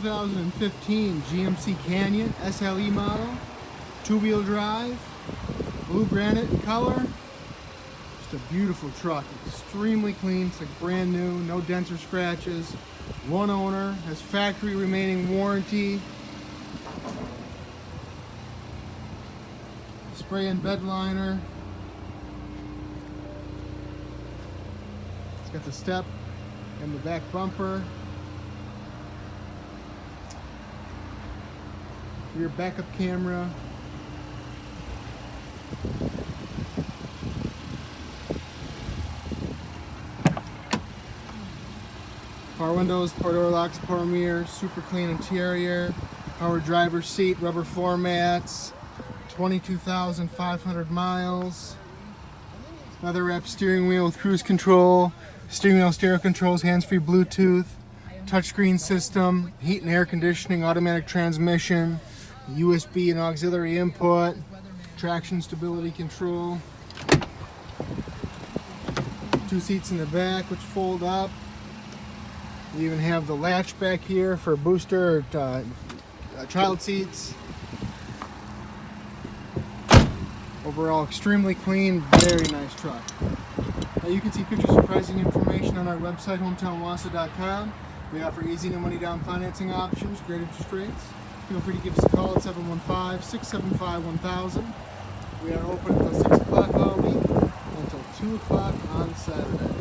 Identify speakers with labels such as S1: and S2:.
S1: 2015 GMC Canyon SLE model, two-wheel drive, blue granite in color. Just a beautiful truck, extremely clean. It's like brand new, no dents or scratches. One owner, has factory remaining warranty. Spray and bed liner. It's got the step and the back bumper. Rear backup camera. Power windows, power door locks, power mirrors, super clean interior, power driver's seat, rubber floor mats, 22,500 miles. Leather wrapped steering wheel with cruise control, steering wheel stereo controls, hands-free Bluetooth, touchscreen system, heat and air conditioning, automatic transmission, USB and auxiliary input, traction stability control, two seats in the back which fold up. You even have the latch back here for booster or child seats. Overall, extremely clean, very nice truck. Now you can see pictures and pricing information on our website, hometownwausau.com. We offer easy no money down financing options, great interest rates. Feel free to give us a call at 715-675-1000. We are open until 6 o'clock all week, until 2 o'clock on Saturday.